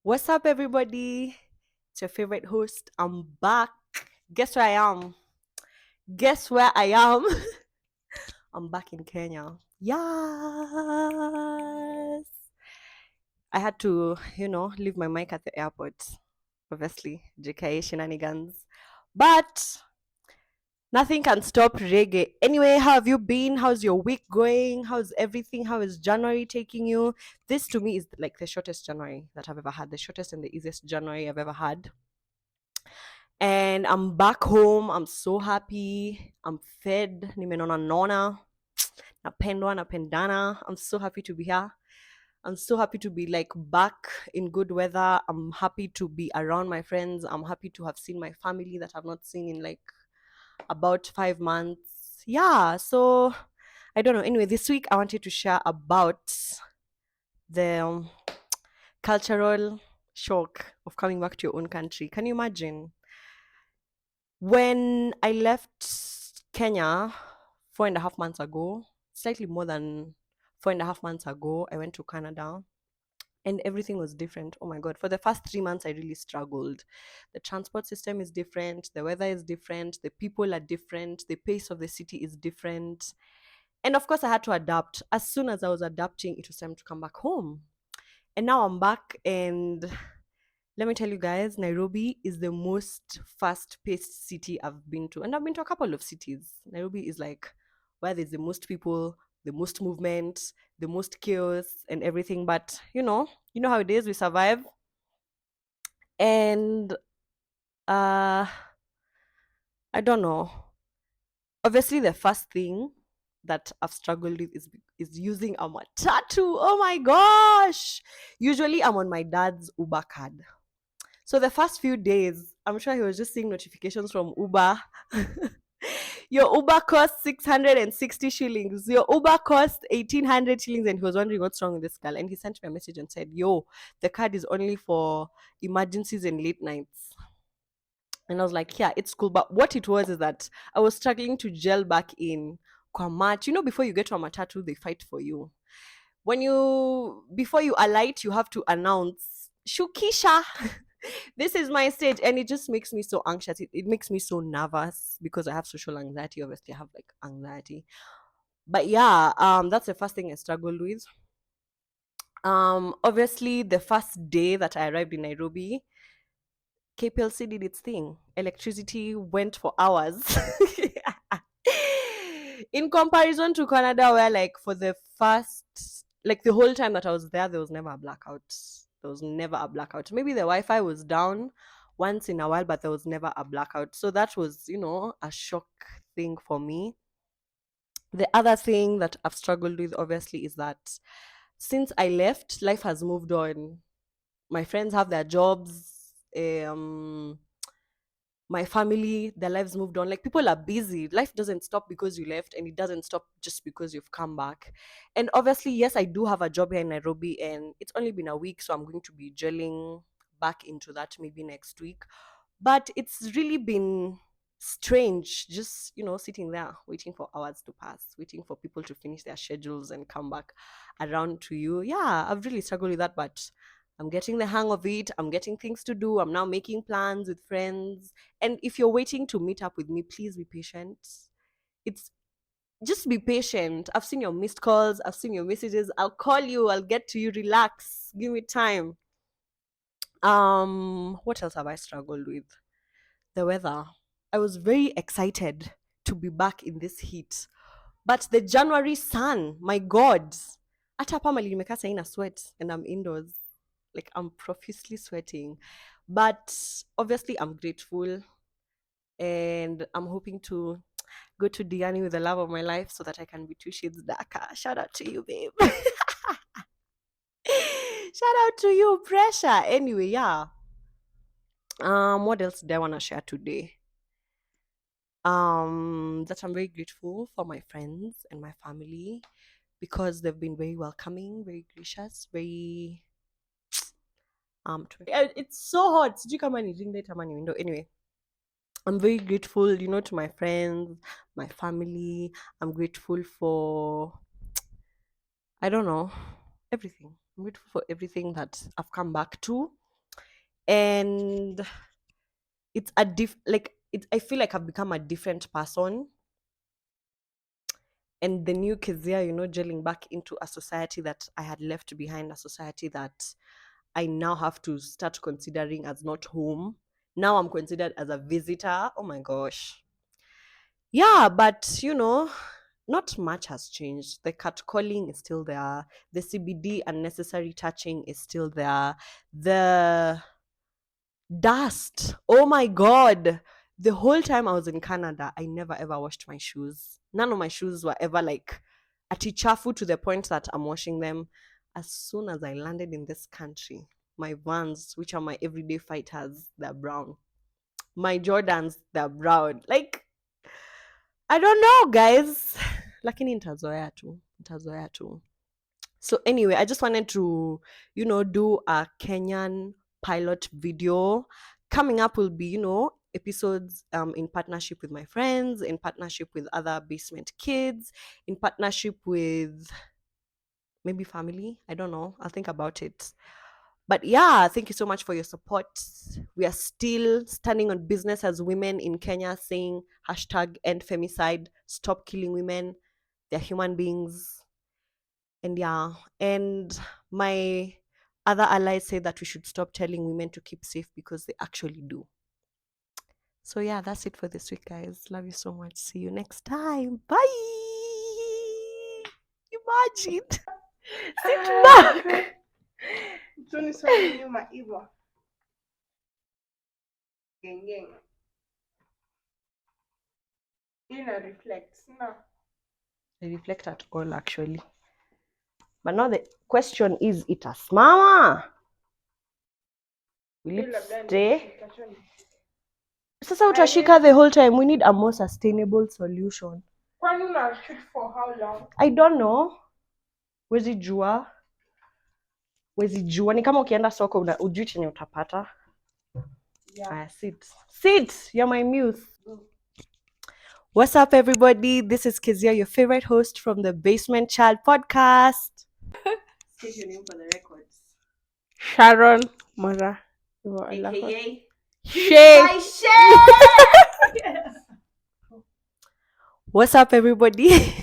What's up, everybody? It's your favorite host. I'm back. Guess where I am? Guess where I am? I'm back in Kenya. Yes. I had to, leave my mic at the airport. Obviously, JKA shenanigans. But nothing can stop reggae. Anyway, how have you been? How's your week going? How's everything? How is January taking you? This to me is like the shortest January that I've ever had, the shortest and the easiest January I've ever had. And I'm back home. I'm so happy. I'm fed. Nimenona nona. Napendwa napendana. I'm so happy to be here. I'm so happy to be like back in good weather. I'm happy to be around my friends. I'm happy to have seen my family that I've not seen in like about 5 months. Yeah, so I don't know. Anyway, this week I wanted to share about the cultural shock of coming back to your own country. Can you imagine? When I left Kenya 4.5 months ago, slightly more than 4.5 months ago, I went to Canada and everything was different. Oh my God. For the first 3 months, I really struggled. The transport system is different, the weather is different, the people are different, the pace of the city is different. And of course, I had to adapt. As soon as I was adapting, it was time to come back home. And now I'm back and let me tell you guys, Nairobi is the most fast paced city I've been to. And I've been to a couple of cities. Nairobi is like where there's the most people, the most movement, the most chaos and everything. But you know how it is, we survive. And uh I don't know. Obviously the first thing that I've struggled with is using a matatu. Oh my gosh. Usually I'm on my dad's Uber card. So the first few days, I'm sure he was just seeing notifications from Uber. Your Uber costs 660 shillings. Your Uber costs 1800 shillings. And he was wondering what's wrong with this girl. And he sent me a message and said, Yo, the card is only for emergencies and late nights. And I was like, yeah, it's cool. But what it was is that I was struggling to gel back in Kwamat. You know, before you get to a matatu, they fight for you. Before you alight, you have to announce, Shukisha. This is my stage, and it just makes me so anxious. It makes me so nervous because I have social anxiety. Obviously I have like anxiety, but yeah, that's the first thing I struggled with. Obviously the first day that I arrived in Nairobi, KPLC did its thing. Electricity went for hours. In comparison to Canada, where like for the first, like the whole time that I was there was never a blackout. There was never a blackout. Maybe the Wi Fi was down once in a while, but there was never a blackout. So that was, a shock thing for me. The other thing that I've struggled with, obviously, is that since I left, life has moved on. My friends have their jobs. My family, their lives moved on. Like people are busy. Life doesn't stop because you left, and it doesn't stop just because you've come back. And obviously, yes, I do have a job here in Nairobi, and it's only been a week, so I'm going to be gelling back into that maybe next week. But it's really been strange just sitting there waiting for hours to pass, waiting for people to finish their schedules and come back around to you. Yeah, I've really struggled with that, but I'm getting the hang of it. I'm getting things to do. I'm now making plans with friends. And if you're waiting to meet up with me, please be patient. It's Just be patient. I've seen your missed calls, I've seen your messages. I'll call you, I'll get to you. Relax. Give me time. What else have I struggled with? The weather. I was very excited to be back in this heat. But the January sun, my God. Hata hapa mali nimekaa sahi na sweat and I'm indoors. Like I'm profusely sweating. But obviously I'm grateful and I'm hoping to go to Diani with the love of my life so that I can be 2 shades darker. Shout out to you, babe. Shout out to you, pressure. Anyway, yeah. What else did I want to share today? That I'm very grateful for my friends and my family because they've been very welcoming, very gracious, very it's so hot. Did you come and drink that money window? Anyway, I'm very grateful, to my friends, my family. I'm grateful for, I don't know, everything. I'm grateful for everything that I've come back to. And it's a I feel like I've become a different person. And the new Kezia, gelling back into a society that I had left behind, a society that I now have to start considering as not home. Now I'm considered as a visitor. Oh my gosh. Yeah, but not much has changed. The catcalling is still there. The CBD unnecessary touching is still there. The dust. Oh my god. The whole time I was in Canada, I never ever washed my shoes. None of my shoes were ever like atichafu to the point that I'm washing them. As soon as I landed in this country, my Vans, which are my everyday fighters, they're brown. My Jordans, they're brown. Like, I don't know, guys. Lakini nitazoea tu. So anyway, I just wanted to, do a Kenyan pilot video. Coming up will be, episodes in partnership with my friends, in partnership with other basement kids, in partnership with maybe family. I don't know. I'll think about it. But yeah, thank you so much for your support. We are still standing on business as women in Kenya, saying hashtag end femicide, stop killing women. They're human beings. And yeah, and my other allies say that we should stop telling women to keep safe because they actually do. So yeah, that's it for this week, guys. Love you so much. See you next time. Bye. Imagine. Sit back. Tunisome nyuma hivyo. Gengeng. Ina reflect. No. I reflect at all, actually. But now the question is, itasimama? Will it stay? Sasa utashika the whole time. We need a more sustainable solution. Kwani una shoot for how long? I don't know. Wezi jua. Ni kama ukienda soko ujui chenye utapata. Yeah. Sit. You're my muse. What's up, everybody? This is Kezia, your favorite host from the Basement Child podcast. State your name for the records. Sharon Mara. AKA Shay. What's up, everybody?